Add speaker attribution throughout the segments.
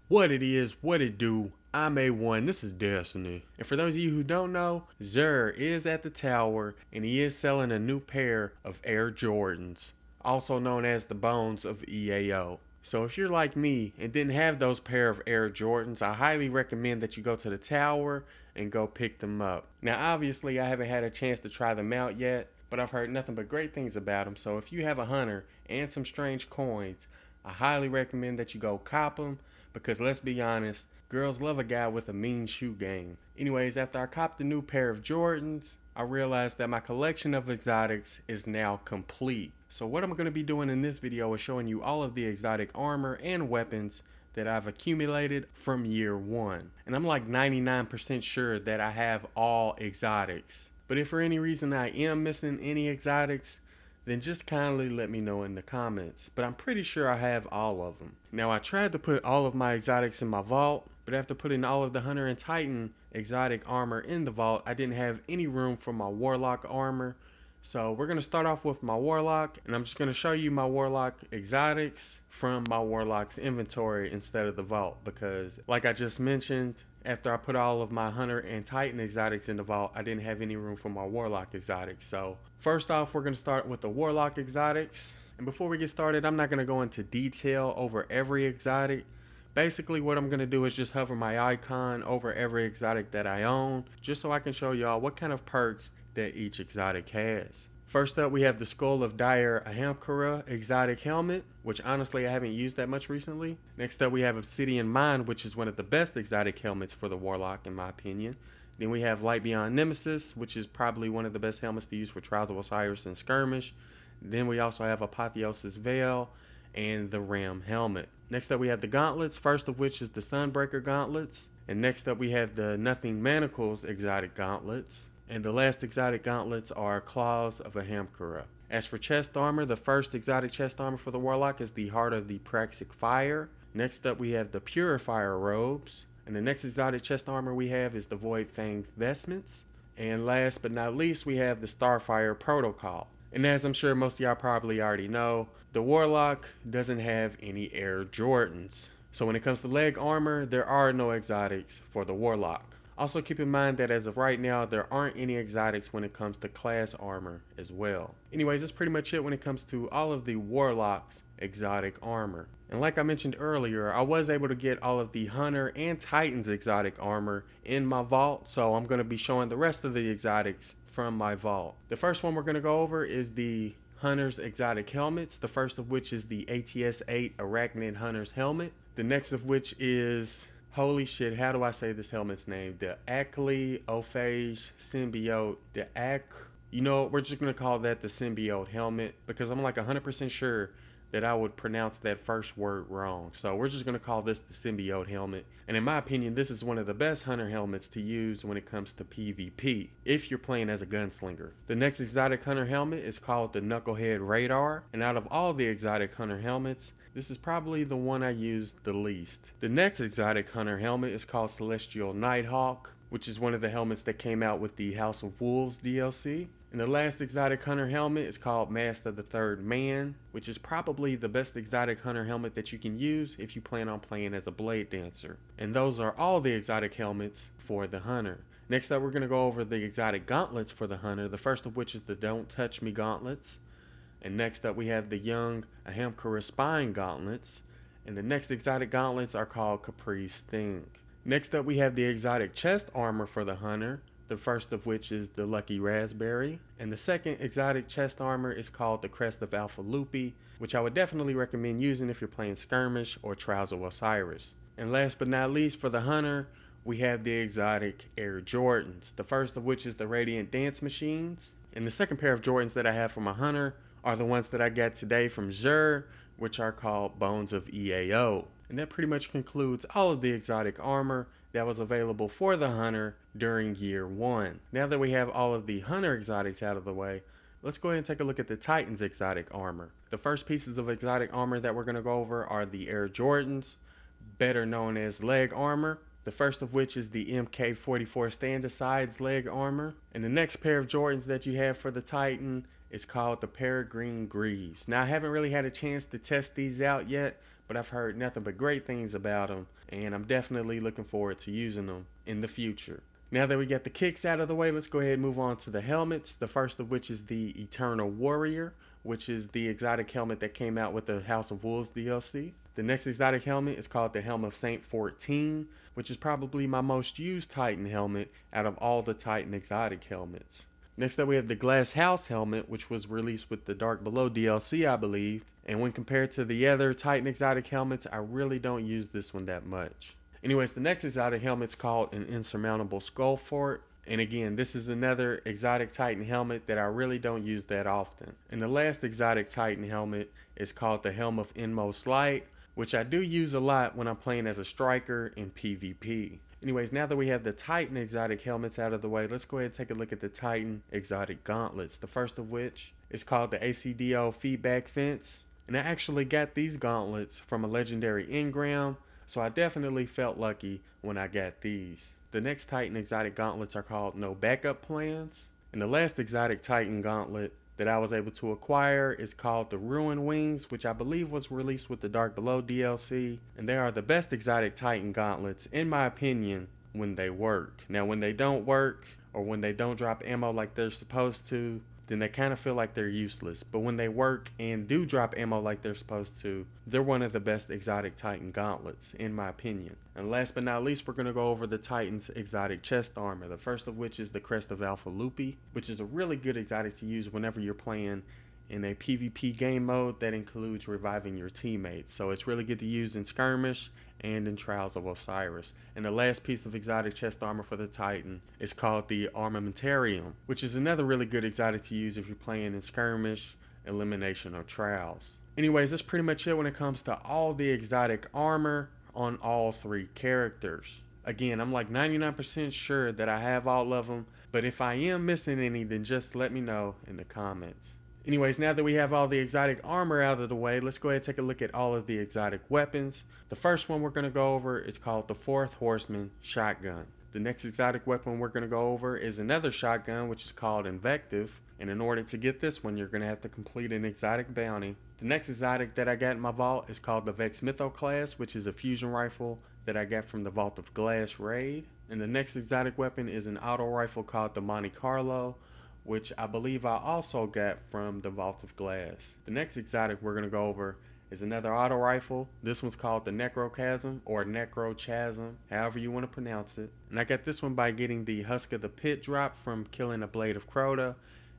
Speaker 1: What it is, what it do. I'm A1, this is Destiny. And for those of you who don't know, Zer is at the tower and he is selling a new pair of Air Jordans, also known as the bones of EAO. So if you're like me and didn't have those pair of Air Jordans, I highly recommend that you go to the tower and go pick them up. Now obviously I haven't had a chance to try them out yet, but I've heard nothing but great things about them. So if you have a hunter and some strange coins, I highly recommend that you go cop them because let's be honest, girls love a guy with a mean shoe game. Anyways, after I copped a new pair of Jordans, I realized that my collection of exotics is now complete. So what I'm going to be doing in this video is showing you all of the exotic armor and weapons that I've accumulated from year 1. And I'm like 99% sure that I have all exotics. But if for any reason I am missing any exotics, then just kindly let me know in the comments. But I'm pretty sure I have all of them. Now I tried to put all of my exotics in my vault, but after putting all of the Hunter and Titan exotic armor in the vault, I didn't have any room for my Warlock armor. So we're going to start off with my Warlock, and I'm just going to show you my Warlock exotics from my Warlock's inventory instead of the vault, because like I just mentioned, after I put all of my Hunter and Titan exotics in the vault, I didn't have any room for my Warlock exotics. So first off, we're going to start with the Warlock exotics. And before we get started, I'm not going to go into detail over every exotic. Basically what I'm going to do is just hover my icon over every exotic that I own, just so I can show y'all what kind of perks that each exotic has. First up, we have the Skull of Dire Ahamkara exotic helmet, which honestly I haven't used that much recently. Next up, we have Obsidian Mind, which is one of the best exotic helmets for the Warlock in my opinion. Then we have Light Beyond Nemesis, which is probably one of the best helmets to use for Trials of Osiris and Skirmish. Then we also have Apotheosis Veil and the Ram helmet. Next up, we have the gauntlets, first of which is the Sunbreaker gauntlets. And next up, we have the Nothing Manacles exotic gauntlets. And the last exotic gauntlets are Claws of Ahamkara. As for chest armor, the first exotic chest armor for the Warlock is the Heart of the Praxic Fire. Next up, we have the Purifier robes. And the next exotic chest armor we have is the Void Fang vestments. And last but not least, we have the Starfire Protocol. And as I'm sure most of y'all probably already know, the Warlock doesn't have any Air Jordans. So when it comes to leg armor, there are no exotics for the Warlock. Also keep in mind that as of right now, there aren't any exotics when it comes to class armor as well. Anyways, that's pretty much it when it comes to all of the Warlock's exotic armor. And like I mentioned earlier, I was able to get all of the Hunter and Titan's exotic armor in my vault, so I'm going to be showing the rest of the exotics from my vault. The first one we're going to go over is the Hunter's exotic helmets, the first of which is the ATS-8 Arachnid Hunter's helmet. The next of which is, holy shit, how do I say this helmet's name? The Ackley Ophage Symbiote. You know, we're just going to call that the Symbiote helmet because I'm like 100% sure that I would pronounce that first word wrong. So we're just going to call this the Symbiote helmet. And in my opinion, this is one of the best hunter helmets to use when it comes to PvP, if you're playing as a gunslinger. The next exotic hunter helmet is called the Knucklehead Radar. And out of all the exotic hunter helmets, this is probably the one I used the least. The next exotic hunter helmet is called Celestial Nighthawk, which is one of the helmets that came out with the House of Wolves DLC. And the last exotic hunter helmet is called Mask of the Third Man, which is probably the best exotic hunter helmet that you can use if you plan on playing as a blade dancer. And those are all the exotic helmets for the hunter. Next up, we're going to go over the exotic gauntlets for the hunter, the first of which is the Don't Touch Me gauntlets. And next up, we have the Young Ahamkara Spine gauntlets. And the next exotic gauntlets are called Capri's Sting. Next up, we have the exotic chest armor for the hunter, the first of which is the Lucky Raspberry. And the second exotic chest armor is called the Crest of Alpha Lupi, which I would definitely recommend using if you're playing Skirmish or Trials of Osiris. And last but not least, for the hunter, we have the exotic Air Jordans, the first of which is the Radiant Dance Machines. And the second pair of Jordans that I have for my hunter are the ones that I got today from Zer, which are called Bones of EAO. And that pretty much concludes all of the exotic armor that was available for the hunter during year 1. Now that we have all of the hunter exotics out of the way, let's go ahead and take a look at the Titan's exotic armor. The first pieces of exotic armor that we're going to go over are the Air Jordans, better known as leg armor. The first of which is the MK44 Stand-Asides leg armor. And the next pair of Jordans that you have for the Titan is called the Peregrine Greaves. Now I haven't really had a chance to test these out yet, but I've heard nothing but great things about them, and I'm definitely looking forward to using them in the future. Now that we got the kicks out of the way, let's go ahead and move on to the helmets. The first of which is the Eternal Warrior, which is the exotic helmet that came out with the House of Wolves DLC. The next exotic helmet is called the Helm of Saint 14, which is probably my most used Titan helmet out of all the Titan exotic helmets. Next up we have the Glass House helmet, which was released with the Dark Below DLC, I believe. And when compared to the other Titan exotic helmets, I really don't use this one that much. Anyways, the next exotic helmet's called an Insurmountable Skull Fort. And again, this is another exotic Titan helmet that I really don't use that often. And the last exotic Titan helmet is called the Helm of Inmost Light, which I do use a lot when I'm playing as a striker in PvP. Anyways, now that we have the Titan exotic helmets out of the way, let's go ahead and take a look at the Titan exotic gauntlets. The first of which is called the ACDO Feedback Fence. And I actually got these gauntlets from a legendary engram, so I definitely felt lucky when I got these. The next Titan exotic gauntlets are called No Backup Plans. And the last exotic Titan gauntlet that I was able to acquire is called the Ruin Wings, which I believe was released with the Dark Below DLC. And they are the best exotic Titan gauntlets, in my opinion, when they work. Now, when they don't work, or when they don't drop ammo like they're supposed to, then they kind of feel like they're useless. But when they work and do drop ammo like they're supposed to, they're one of the best exotic Titan gauntlets, in my opinion. And last but not least, we're going to go over the Titan's exotic chest armor. The first of which is the Crest of Alpha Lupi, which is a really good exotic to use whenever you're playing in a PvP game mode that includes reviving your teammates. So it's really good to use in Skirmish and in Trials of Osiris. And the last piece of exotic chest armor for the Titan is called the Armamentarium, which is another really good exotic to use if you're playing in Skirmish, Elimination, or Trials. Anyways, that's pretty much it when it comes to all the exotic armor on all three characters. Again, I'm like 99% sure that I have all of them, but if I am missing any, then just let me know in the comments. Anyways, now that we have all the exotic armor out of the way, let's go ahead and take a look at all of the exotic weapons. The first one we're going to go over is called the Fourth Horseman Shotgun. The next exotic weapon we're going to go over is another shotgun, which is called Invective. And in order to get this one, you're going to have to complete an exotic bounty. The next exotic that I got in my vault is called the Vex Mytho class, which is a fusion rifle that I got from the Vault of Glass raid. And the next exotic weapon is an auto rifle called the Monte Carlo, which I believe I also got from the Vault of Glass. The next exotic we're going to go over is another auto rifle. This one's called the Necrochasm, or Necrochasm, however you want to pronounce it. And I got this one by getting the Husk of the Pit drop from killing a Blade of Crota,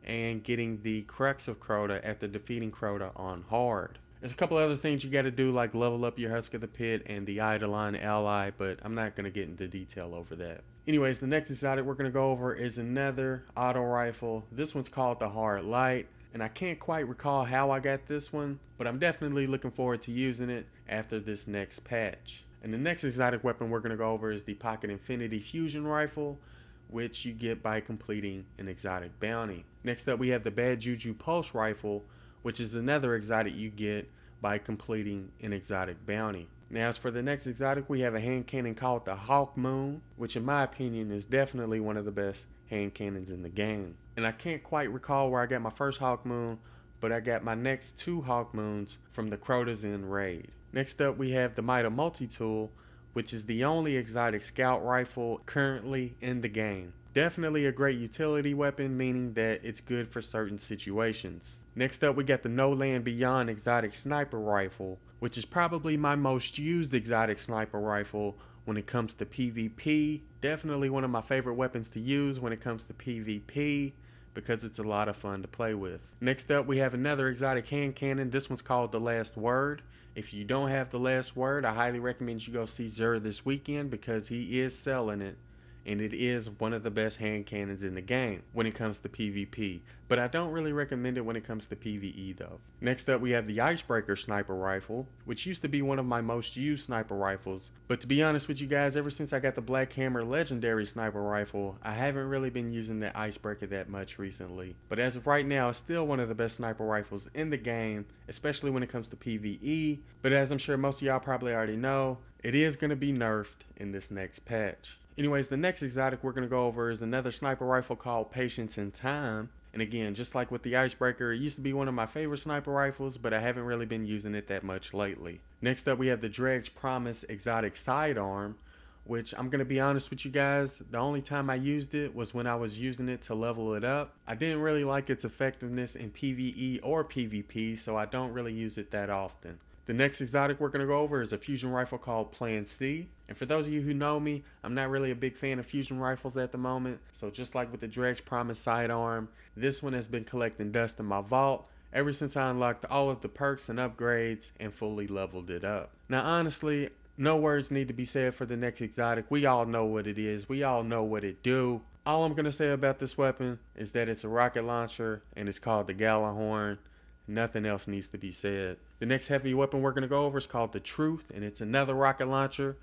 Speaker 1: and getting the Crux of Crota after defeating Crota on hard. There's a couple other things you got to do, like level up your Husk of the Pit and the Eidolon ally, but I'm not going to get into detail over that. Anyways, the next exotic we're going to go over is another auto rifle. This one's called the Hard Light, and I can't quite recall how I got this one, but I'm definitely looking forward to using it after this next patch. And the next exotic weapon we're going to go over is the Pocket Infinity Fusion Rifle, which you get by completing an exotic bounty. Next up we have the Bad Juju Pulse Rifle, which is another exotic you get by completing an exotic bounty. Now as for the next exotic, we have a hand cannon called the Hawk Moon, which in my opinion is definitely one of the best hand cannons in the game. And I can't quite recall where I got my first Hawk Moon, but I got my next two Hawk Moons from the Crota's End raid. Next up we have the Mida Multi-Tool, which is the only exotic scout rifle currently in the game. Definitely a great utility weapon, meaning that it's good for certain situations. Next up we got the No Land Beyond exotic sniper rifle, which is probably my most used exotic sniper rifle when it comes to PvP. Definitely one of my favorite weapons to use when it comes to PvP, because it's a lot of fun to play with. Next up we have another exotic hand cannon. This one's called the Last Word. If you don't have the Last Word, I highly recommend you go see Zur this weekend, because he is selling it, and it is one of the best hand cannons in the game when it comes to PvP. But I don't really recommend it when it comes to PvE though. Next up we have the Icebreaker Sniper Rifle, which used to be one of my most used sniper rifles. But to be honest with you guys, ever since I got the Black Hammer Legendary Sniper Rifle, I haven't really been using the Icebreaker that much recently. But as of right now, it's still one of the best sniper rifles in the game, especially when it comes to PvE. But as I'm sure most of y'all probably already know, it is going to be nerfed in this next patch. Anyways, the next exotic we're going to go over is another sniper rifle called Patience in Time. And again, just like with the Icebreaker, it used to be one of my favorite sniper rifles, but I haven't really been using it that much lately. Next up, we have the Dredge Promise Exotic Sidearm, which I'm going to be honest with you guys, the only time I used it was when I was using it to level it up. I didn't really like its effectiveness in PvE or PvP, so I don't really use it that often. The next exotic we're going to go over is a fusion rifle called Plan C. And for those of you who know me, I'm not really a big fan of fusion rifles at the moment. So just like with the Dredge Promise Sidearm, this one has been collecting dust in my vault ever since I unlocked all of the perks and upgrades and fully leveled it up. Now honestly, no words need to be said for the next exotic. We all know what it is. We all know what it do. All I'm going to say about this weapon is that it's a rocket launcher and it's called the Gallahorn. Nothing else needs to be said. The next heavy weapon we're going to go over is called the Truth, and it's another rocket launcher.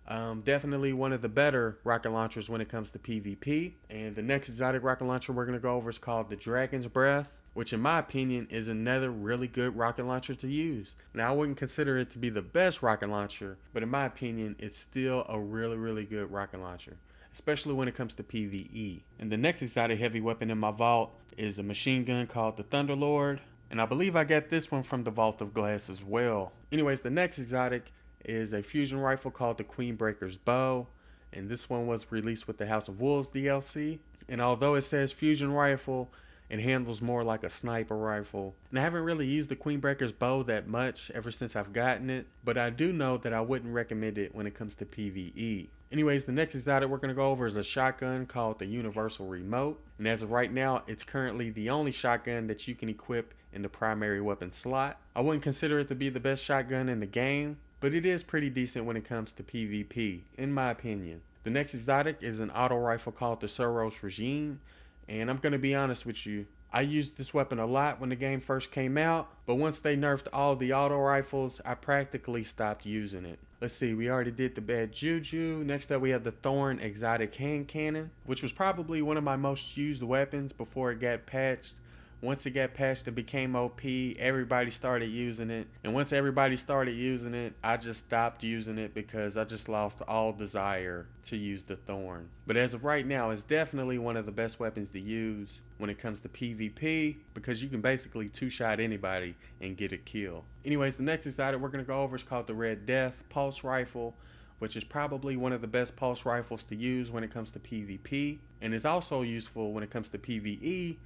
Speaker 1: Definitely one of the better rocket launchers when it comes to PvP. And the next exotic rocket launcher we're going to go over is called the Dragon's Breath, which in my opinion is another really good rocket launcher to use. Now I wouldn't consider it to be the best rocket launcher, but in my opinion it's still a really good rocket launcher, especially when it comes to PvE. And the next exotic heavy weapon in my vault is a machine gun called the Thunderlord. And I believe I got this one from the Vault of Glass as well. Anyways, the next exotic is a fusion rifle called the Queenbreaker's Bow. And this one was released with the House of Wolves DLC. And although it says fusion rifle, it handles more like a sniper rifle. And I haven't really used the Queenbreaker's Bow that much ever since I've gotten it. But I do know that I wouldn't recommend it when it comes to PvE. Anyways, the next exotic we're going to go over is a shotgun called the Universal Remote. And as of right now, it's currently the only shotgun that you can equip in the primary weapon slot. I wouldn't consider it to be the best shotgun in the game, but it is pretty decent when it comes to PvP, in my opinion. The next exotic is an auto rifle called the Soros Regime. And I'm going to be honest with you, I used this weapon a lot when the game first came out, but once they nerfed all the auto rifles, I practically stopped using it. Let's see, we already did the Bad Juju. Next up we have the Thorn Exotic Hand Cannon, which was probably one of my most used weapons before it got patched. Once it got patched, it became OP. Everybody started using it. And once everybody started using it, I just stopped using it because I just lost all desire to use the Thorn. But as of right now, it's definitely one of the best weapons to use when it comes to PvP because you can basically two-shot anybody and get a kill. Anyways, the next exotic we're going to go over is called the Red Death Pulse Rifle, which is probably one of the best pulse rifles to use when it comes to PvP, and is also useful when it comes to PvE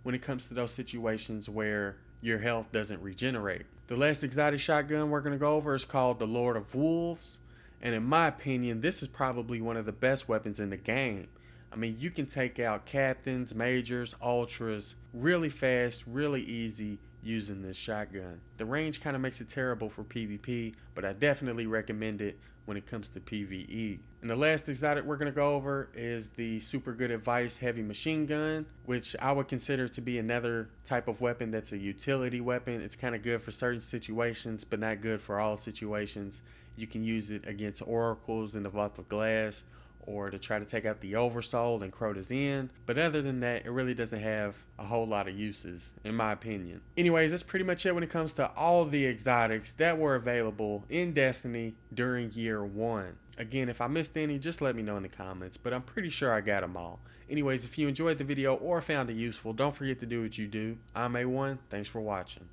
Speaker 1: when it comes to those situations where your health doesn't regenerate. The last exotic shotgun we're going to go over is called the Lord of Wolves, and in my opinion this is probably one of the best weapons in the game. I mean, you can take out captains, majors, ultras really fast, really easy using this shotgun. The range kind of makes it terrible for PvP, but I definitely recommend it when it comes to PvE. And the last exotic we're going to go over is the Super Good Advice Heavy Machine Gun, which I would consider to be another type of weapon that's a utility weapon. It's kind of good for certain situations, but not good for all situations. You can use it against oracles in the Vault of Glass, or to try to take out the Oversoul and Crota's End. But other than that, it really doesn't have a whole lot of uses, in my opinion. Anyways, that's pretty much it when it comes to all the exotics that were available in Destiny during year 1. Again, if I missed any, just let me know in the comments, but I'm pretty sure I got them all. Anyways, if you enjoyed the video or found it useful, don't forget to do what you do. I'm A1, thanks for watching.